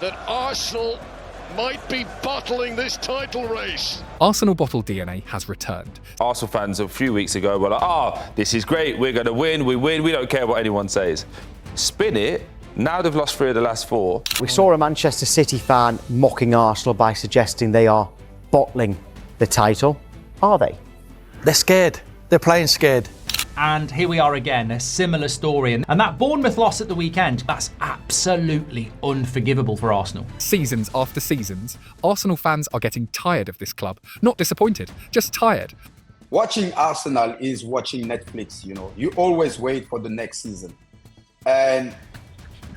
that Arsenal might be bottling this title race. Arsenal bottle DNA has returned. Arsenal fans a few weeks ago were like, this is great, we're going to win, we don't care what anyone says. Spin it, now they've lost 3 of the last 4. We saw a Manchester City fan mocking Arsenal by suggesting they are bottling the title. Are they? They're scared. They're playing scared. And here we are again, a similar story. And that Bournemouth loss at the weekend, that's absolutely unforgivable for Arsenal. Seasons after seasons, Arsenal fans are getting tired of this club. Not disappointed, just tired. Watching Arsenal is watching Netflix, you know. You always wait for the next season. And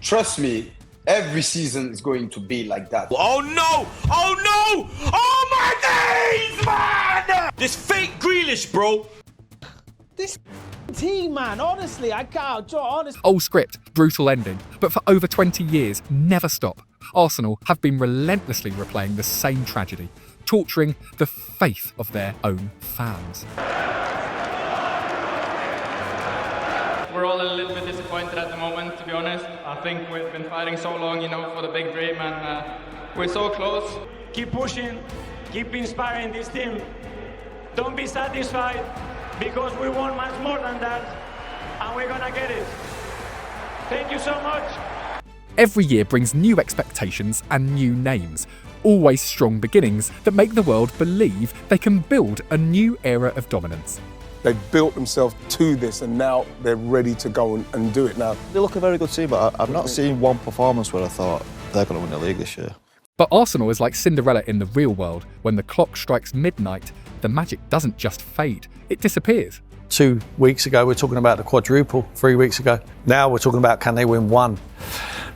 trust me, every season is going to be like that. Oh no! Oh no! Oh my days, man! This fake Grealish, bro. This team, man, honestly, I can't, honestly. Old script, brutal ending, but for over 20 years, never stop. Arsenal have been relentlessly replaying the same tragedy, torturing the faith of their own fans. We're all a little bit disappointed at the moment, to be honest. I think we've been fighting so long, for the big dream, and we're so close. Keep pushing, keep inspiring this team. Don't be satisfied, because we want much more than that, and we're gonna get it. Thank you so much. Every year brings new expectations and new names, always strong beginnings that make the world believe they can build a new era of dominance. They've built themselves to this and now they're ready to go and do it now. They look a very good team, but I've not seen one performance where I thought they're going to win the league this year. But Arsenal is like Cinderella in the real world. When the clock strikes midnight, the magic doesn't just fade, it disappears. 2 weeks ago, we were talking about the quadruple. 3 weeks ago. Now we're talking about can they win 1.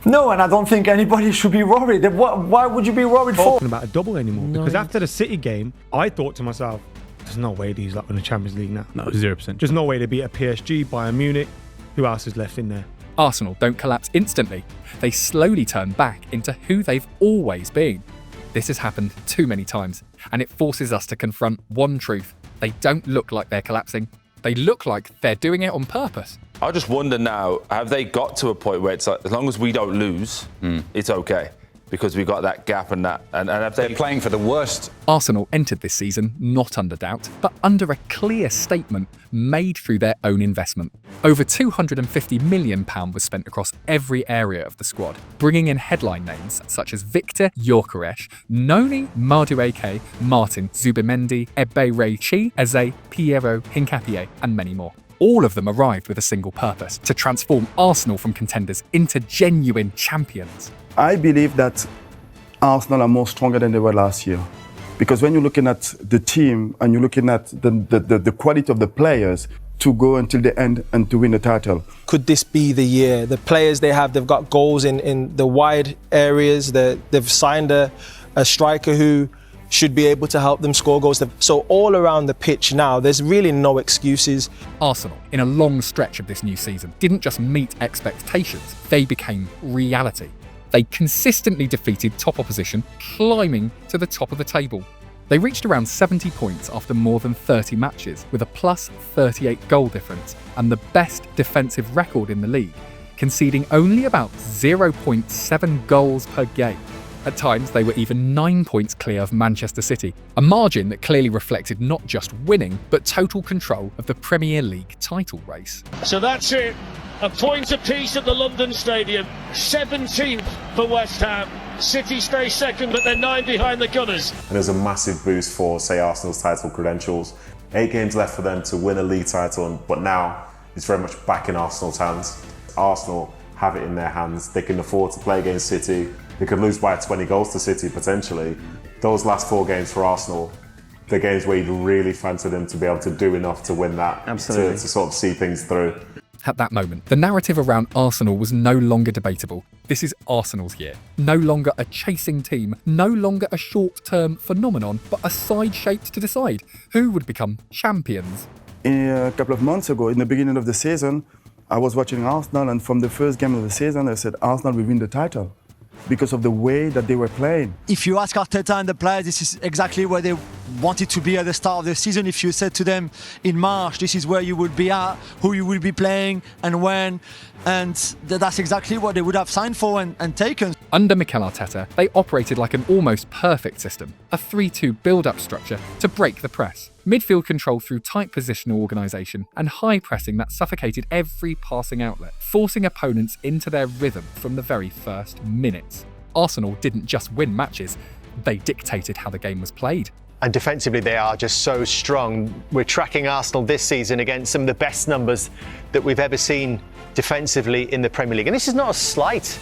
No, and I don't think anybody should be worried. Why would you be worried for? Talking about a double anymore, because after the City game, I thought to myself, there's no way these lot win the Champions League now. No, 0%. There's no way they beat a PSG, Bayern Munich. Who else is left in there? Arsenal don't collapse instantly. They slowly turn back into who they've always been. This has happened too many times, and it forces us to confront one truth. They don't look like they're collapsing. They look like they're doing it on purpose. I just wonder now, have they got to a point where it's like, as long as we don't lose, it's okay? Because we've got that gap and that. And if they're playing for the worst. Arsenal entered this season not under doubt, but under a clear statement made through their own investment. Over £250 million was spent across every area of the squad, bringing in headline names such as Victor Gyökeres, Noni Madueke, Martin Zubimendi, Eberechi Eze, Piero Hincapié, and many more. All of them arrived with a single purpose: to transform Arsenal from contenders into genuine champions. I believe that Arsenal are more stronger than they were last year. Because when you're looking at the team and you're looking at the quality of the players to go until the end and to win the title. Could this be the year? The players they have, they've got goals in the wide areas. They've signed a striker who should be able to help them score goals. So all around the pitch now, there's really no excuses. Arsenal, in a long stretch of this new season, didn't just meet expectations, they became reality. They consistently defeated top opposition, climbing to the top of the table. They reached around 70 points after more than 30 matches, with a plus 38 goal difference and the best defensive record in the league, conceding only about 0.7 goals per game. At times, they were even 9 points clear of Manchester City, a margin that clearly reflected not just winning, but total control of the Premier League title race. So that's it. A point apiece at the London Stadium. 17th for West Ham. City stay second, but they're 9 behind the Gunners. And there's a massive boost for, say, Arsenal's title credentials. 8 games left for them to win a league title, but now it's very much back in Arsenal's hands. Arsenal have it in their hands. They can afford to play against City. They could lose by 20 goals to City potentially. Those last 4 games for Arsenal, the games where you'd really fancy them to be able to do enough to win that, to sort of see things through. At that moment, the narrative around Arsenal was no longer debatable. This is Arsenal's year. No longer a chasing team, no longer a short-term phenomenon, but a side shaped to decide who would become champions. A couple of months ago, in the beginning of the season, I was watching Arsenal, and from the first game of the season, I said Arsenal will win the title because of the way that they were playing. If you ask Arteta and the players, this is exactly what they wanted to be at the start of the season. If you said to them in March, this is where you would be at, who you will be playing and when, and that's exactly what they would have signed for and taken. Under Mikel Arteta, they operated like an almost perfect system, a 3-2 build-up structure to break the press. Midfield control through tight positional organisation and high pressing that suffocated every passing outlet, forcing opponents into their rhythm from the very first minutes. Arsenal didn't just win matches, they dictated how the game was played. And defensively, they are just so strong. We're tracking Arsenal this season against some of the best numbers that we've ever seen defensively in the Premier League. And this is not a slight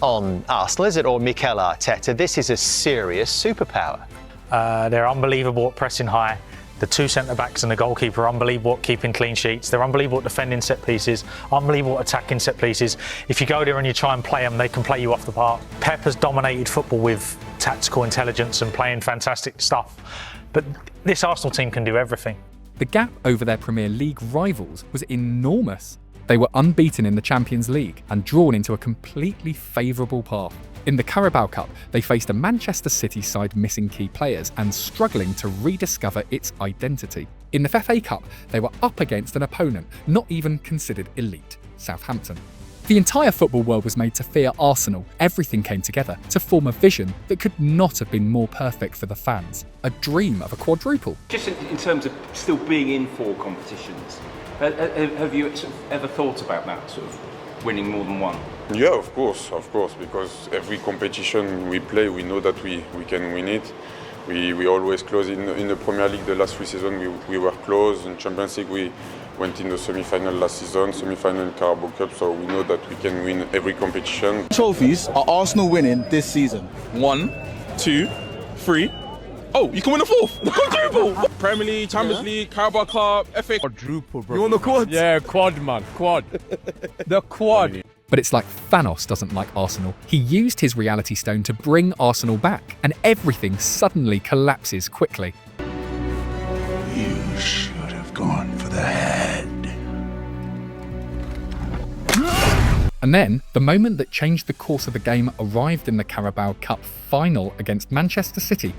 on Arsenal, is it, or Mikel Arteta? This is a serious superpower. They're unbelievable at pressing high. The two centre-backs and the goalkeeper are unbelievable at keeping clean sheets. They're unbelievable at defending set pieces, unbelievable at attacking set pieces. If you go there and you try and play them, they can play you off the park. Pep has dominated football with tactical intelligence and playing fantastic stuff. But this Arsenal team can do everything. The gap over their Premier League rivals was enormous. They were unbeaten in the Champions League and drawn into a completely favourable path. In the Carabao Cup, they faced a Manchester City side missing key players and struggling to rediscover its identity. In the FA Cup, they were up against an opponent not even considered elite, Southampton. The entire football world was made to fear Arsenal. Everything came together to form a vision that could not have been more perfect for the fans. A dream of a quadruple. Just in terms of still being in 4 competitions, have you ever thought about that, sort of winning more than one? Yeah, of course, because every competition we play, we know that we can win it. We always close in the Premier League. The last 3 seasons we were close. In Champions League we went in the semi-final last season, semi-final in Carabao Cup, so we know that we can win every competition. Trophies are Arsenal winning this season? 1, 2, 3. Oh, you can win a 4th! The quadruple! Premier League, Champions League, Carabao Cup, FA. Quadruple, bro. You want the quad? Yeah, quad, man. Quad. The quad. But it's like Thanos doesn't like Arsenal. He used his reality stone to bring Arsenal back, and everything suddenly collapses quickly. You should have gone for the head. And then, the moment that changed the course of the game arrived in the Carabao Cup final against Manchester City.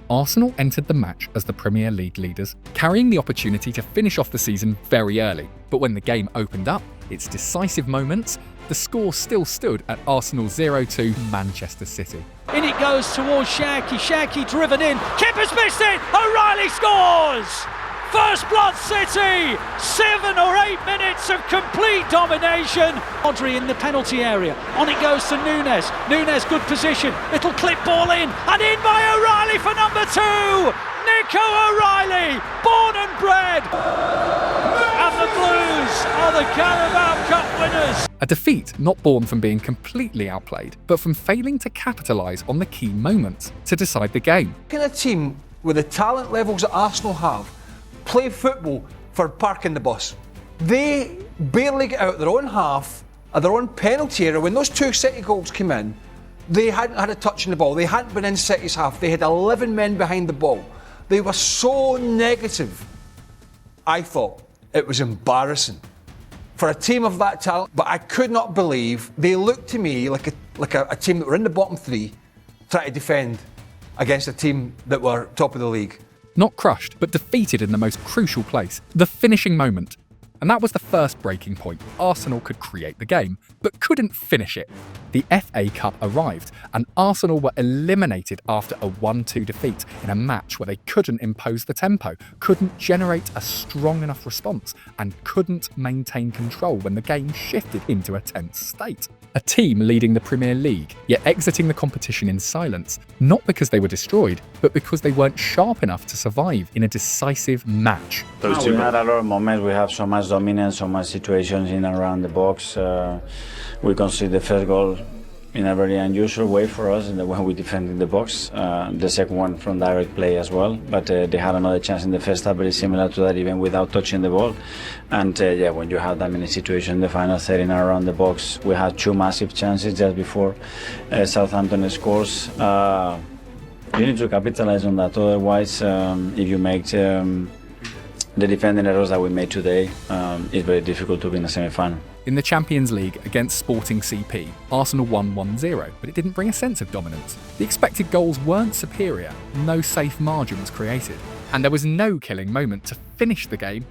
Arsenal entered the match as the Premier League leaders, carrying the opportunity to finish off the season very early. But when the game opened up, its decisive moments, the score still stood at Arsenal 0-2 Manchester City. In it goes towards Shaqi. Shaqi driven in. Keeper's missed it. O'Reilly scores! First blood City! 7 or 8 minutes of complete domination. Audrey in the penalty area. On it goes to Nunes. Nunes, good position. Little clip ball in. And in by O'Reilly for number 2! Nico O'Reilly, born and bred. And the Blues are the Carabao Cup winners. A defeat not born from being completely outplayed, but from failing to capitalise on the key moments to decide the game. Can a team with the talent levels that Arsenal have play football for parking the bus? They barely get out their own half of their own penalty area. When those 2 City goals came in, they hadn't had a touch in the ball. They hadn't been in City's half. They had 11 men behind the ball. They were so negative. I thought it was embarrassing for a team of that talent, but I could not believe they looked to me like a team that were in the bottom 3 trying to defend against a team that were top of the league. Not crushed, but defeated in the most crucial place, the finishing moment. And that was the first breaking point. Arsenal could create the game, but couldn't finish it. The FA Cup arrived, and Arsenal were eliminated after a 1-2 defeat in a match where they couldn't impose the tempo, couldn't generate a strong enough response, and couldn't maintain control when the game shifted into a tense state. A team leading the Premier League, yet exiting the competition in silence, not because they were destroyed, but because they weren't sharp enough to survive in a decisive match. We had a lot of moments, we have so much dominance, so much situations in and around the box. We conceded the first goal in a very unusual way for us, in the way we defended the box. The second one from direct play as well, but they had another chance in the first half, very similar to that, even without touching the ball. And when you have that many situations in the final third in and around the box, we had 2 massive chances just before Southampton scores. You need to capitalize on that, otherwise if you make the defending errors that we made today, it's very difficult to win a semi-final. In the Champions League against Sporting CP, Arsenal won 1-0, but it didn't bring a sense of dominance. The expected goals weren't superior, no safe margin was created, and there was no killing moment to finish the game.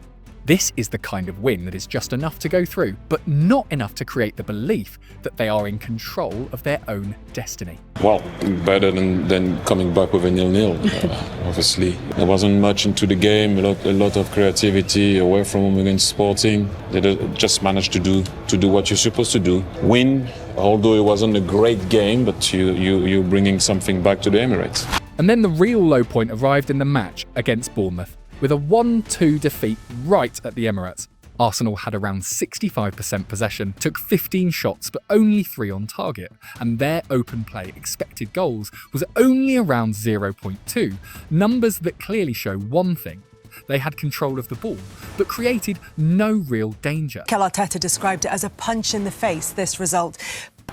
This is the kind of win that is just enough to go through, but not enough to create the belief that they are in control of their own destiny. Well, better than coming back with a 0-0. Obviously, there wasn't much into the game. A lot of creativity away from home against Sporting. They just managed to do what you're supposed to do. Win, although it wasn't a great game, but you're bringing something back to the Emirates. And then the real low point arrived in the match against Bournemouth, with a 1-2 defeat right at the Emirates. Arsenal had around 65% possession, took 15 shots but only 3 on target, and their open play expected goals was only around 0.2, numbers that clearly show one thing: they had control of the ball, but created no real danger. Mikel Arteta described it as a punch in the face, this result.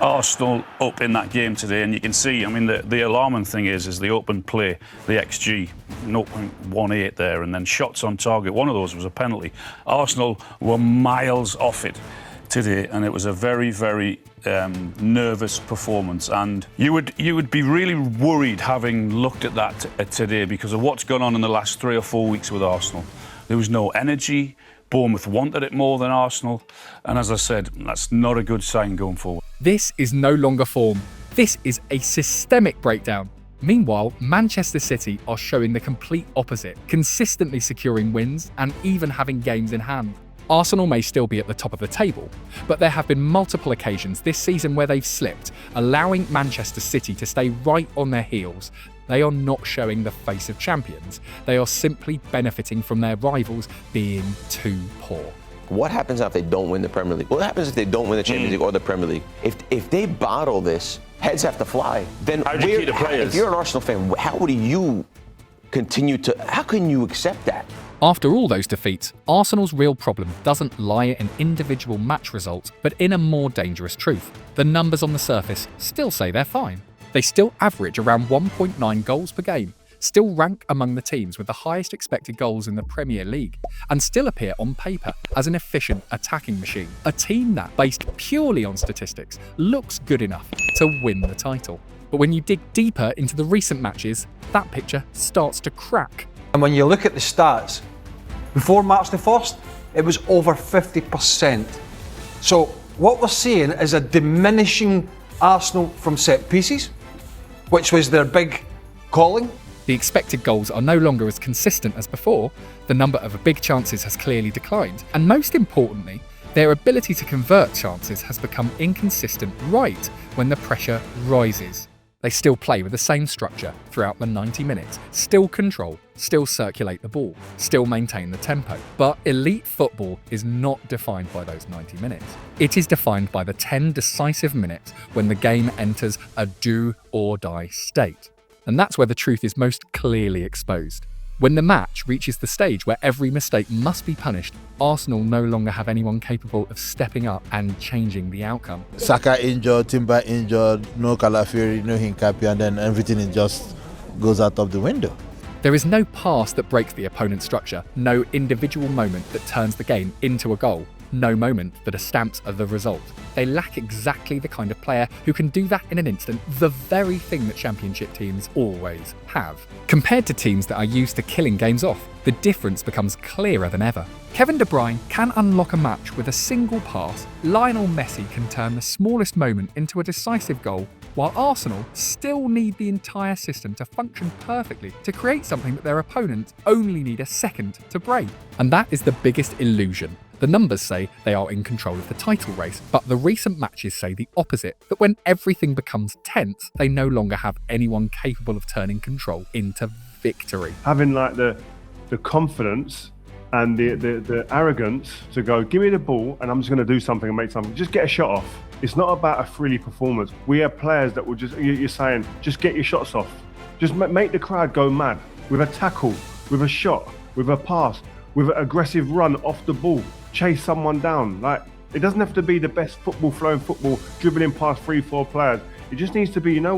Arsenal up in that game today, and you can see, I mean, the alarming thing is the open play, the XG, 0.18 there, and then shots on target. One of those was a penalty. Arsenal were miles off it today, and it was a very, very nervous performance. And you would be really worried having looked at that today because of what's gone on in the last 3 or 4 weeks with Arsenal. There was no energy. Bournemouth wanted it more than Arsenal, and as I said, that's not a good sign going forward. This is no longer form. This is a systemic breakdown. Meanwhile, Manchester City are showing the complete opposite, consistently securing wins and even having games in hand. Arsenal may still be at the top of the table, but there have been multiple occasions this season where they've slipped, allowing Manchester City to stay right on their heels. They are not showing the face of champions. They are simply benefiting from their rivals being too poor. What happens if they don't win the Premier League? What happens if they don't win the Champions League or the Premier League? If they bottle this, heads have to fly. Then how do you keep the players? If you're an Arsenal fan, how can you accept that? After all those defeats, Arsenal's real problem doesn't lie in individual match results, but in a more dangerous truth. The numbers on the surface still say they're fine. They still average around 1.9 goals per game, still rank among the teams with the highest expected goals in the Premier League, and still appear on paper as an efficient attacking machine. A team that, based purely on statistics, looks good enough to win the title. But when you dig deeper into the recent matches, that picture starts to crack. And when you look at the stats, before March the 1st, it was over 50%. So what we're seeing is a diminishing Arsenal from set pieces, which was their big calling. The expected goals are no longer as consistent as before, the number of big chances has clearly declined, and most importantly, their ability to convert chances has become inconsistent right when the pressure rises. They still play with the same structure throughout the 90 minutes, still control, still circulate the ball, still maintain the tempo. But elite football is not defined by those 90 minutes. It is defined by the 10 decisive minutes when the game enters a do or die state. And that's where the truth is most clearly exposed. When the match reaches the stage where every mistake must be punished, Arsenal no longer have anyone capable of stepping up and changing the outcome. Saka injured, Timber injured, no Calafiori, no Hincapié, and then everything just goes out of the window. There is no pass that breaks the opponent's structure, no individual moment that turns the game into a goal, no moment that are stamped of the result. They lack exactly the kind of player who can do that in an instant, the very thing that championship teams always have. Compared to teams that are used to killing games off, the difference becomes clearer than ever. Kevin De Bruyne can unlock a match with a single pass. Lionel Messi can turn the smallest moment into a decisive goal, while Arsenal still need the entire system to function perfectly to create something that their opponents only need a second to break. And that is the biggest illusion. The numbers say they are in control of the title race, but the recent matches say the opposite, that when everything becomes tense, they no longer have anyone capable of turning control into victory. Having like the confidence and the arrogance to go, give me the ball and I'm just going to do something and make something. Just get a shot off. It's not about a frilly performance. We have players that will just, you're saying, just get your shots off. Just make the crowd go mad with a tackle, with a shot, with a pass, with an aggressive run off the ball. Chase someone down. Like, it doesn't have to be the best football, flowing football, dribbling past 3-4 players. It just needs to be, you know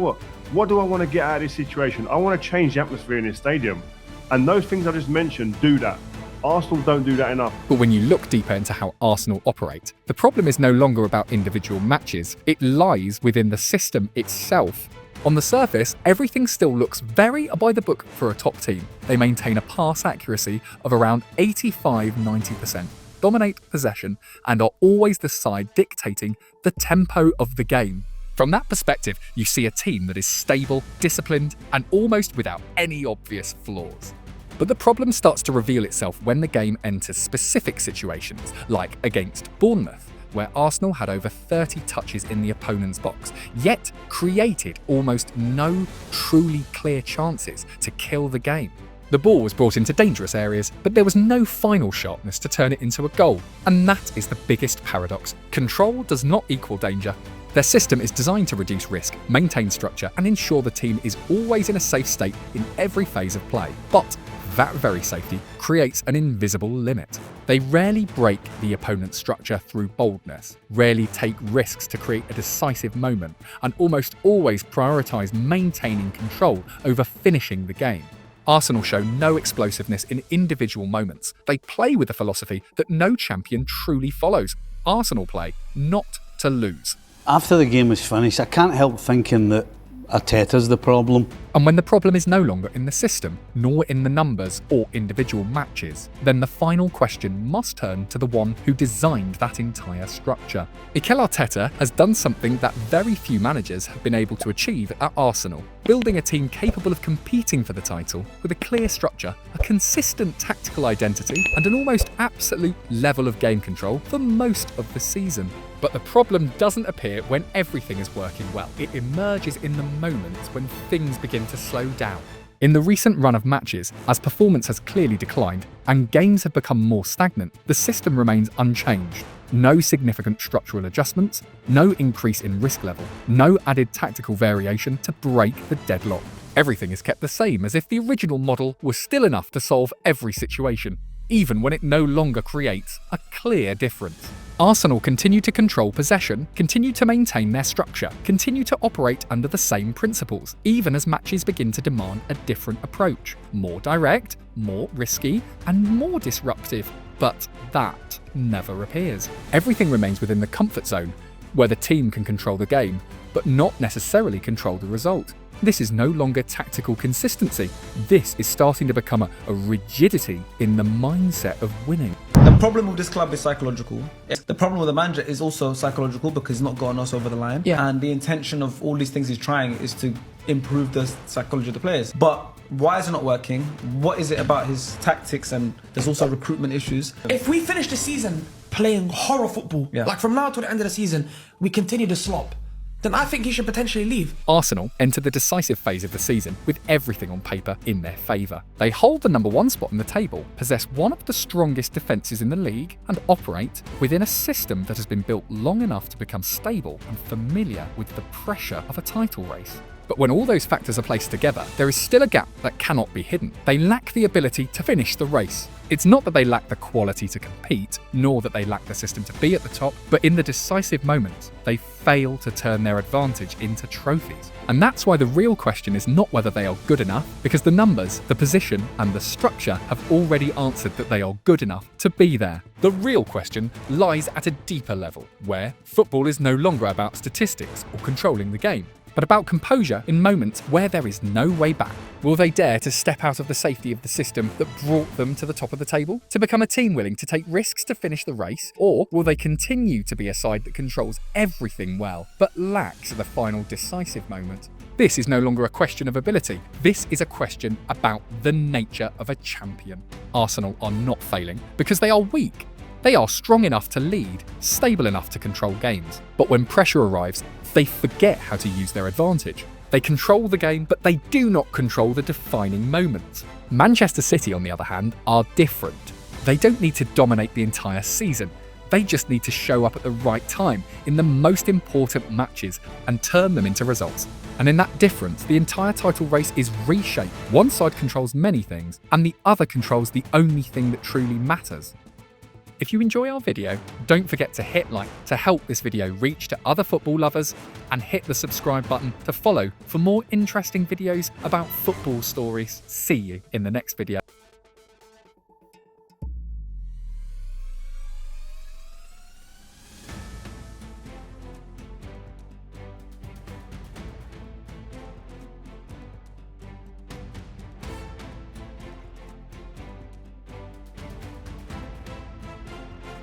what do I want to get out of this situation? I want to change the atmosphere in this stadium. And those things I just mentioned do that. Arsenal don't do that enough. But when you look deeper into how Arsenal operate, the problem is no longer about individual matches. It lies within the system itself. On the surface, everything still looks very by the book for a top team. They maintain a pass accuracy of around 85-90%, dominate possession, and are always the side dictating the tempo of the game. From that perspective, you see a team that is stable, disciplined, and almost without any obvious flaws. But the problem starts to reveal itself when the game enters specific situations, like against Bournemouth, where Arsenal had over 30 touches in the opponent's box, yet created almost no truly clear chances to kill the game. The ball was brought into dangerous areas, but there was no final sharpness to turn it into a goal. And that is the biggest paradox. Control does not equal danger. Their system is designed to reduce risk, maintain structure, and ensure the team is always in a safe state in every phase of play. But that very safety creates an invisible limit. They rarely break the opponent's structure through boldness, rarely take risks to create a decisive moment, and almost always prioritise maintaining control over finishing the game. Arsenal show no explosiveness in individual moments. They play with a philosophy that no champion truly follows. Arsenal play not to lose. After the game was finished, I can't help thinking that Arteta's the problem. And when the problem is no longer in the system, nor in the numbers or individual matches, then the final question must turn to the one who designed that entire structure. Mikel Arteta has done something that very few managers have been able to achieve at Arsenal, building a team capable of competing for the title with a clear structure, a consistent tactical identity, and an almost absolute level of game control for most of the season. But the problem doesn't appear when everything is working well. It emerges in the moments when things begin to slow down. In the recent run of matches, as performance has clearly declined and games have become more stagnant, the system remains unchanged. No significant structural adjustments, no increase in risk level, no added tactical variation to break the deadlock. Everything is kept the same, as if the original model was still enough to solve every situation, even when it no longer creates a clear difference. Arsenal continue to control possession, continue to maintain their structure, continue to operate under the same principles, even as matches begin to demand a different approach. More direct, more risky, and more disruptive. But that never appears. Everything remains within the comfort zone, where the team can control the game, but not necessarily control the result. This is no longer tactical consistency. This is starting to become a rigidity in the mindset of winning. The problem with this club is psychological. The problem with the manager is also psychological because he's not gotten us over the line. And the intention of all these things he's trying is to improve the psychology of the players. But why is it not working? What is it about his tactics? And there's also recruitment issues. If we finish the season playing horror football, like from now to the end of the season, we continue to slop, then I think he should potentially leave. Arsenal enter the decisive phase of the season with everything on paper in their favour. They hold the number one spot in the table, possess one of the strongest defences in the league, and operate within a system that has been built long enough to become stable and familiar with the pressure of a title race. But when all those factors are placed together, there is still a gap that cannot be hidden. They lack the ability to finish the race. It's not that they lack the quality to compete, nor that they lack the system to be at the top, but in the decisive moments, they fail to turn their advantage into trophies. And that's why the real question is not whether they are good enough, because the numbers, the position, and the structure have already answered that they are good enough to be there. The real question lies at a deeper level, where football is no longer about statistics or controlling the game, but about composure in moments where there is no way back. Will they dare to step out of the safety of the system that brought them to the top of the table, to become a team willing to take risks to finish the race? Or will they continue to be a side that controls everything well, but lacks the final decisive moment? This is no longer a question of ability. This is a question about the nature of a champion. Arsenal are not failing because they are weak. They are strong enough to lead, stable enough to control games. But when pressure arrives, they forget how to use their advantage. They control the game, but they do not control the defining moments. Manchester City, on the other hand, are different. They don't need to dominate the entire season. They just need to show up at the right time in the most important matches and turn them into results. And in that difference, the entire title race is reshaped. One side controls many things, and the other controls the only thing that truly matters. If you enjoy our video, don't forget to hit like to help this video reach to other football lovers, and hit the subscribe button to follow for more interesting videos about football stories. See you in the next video.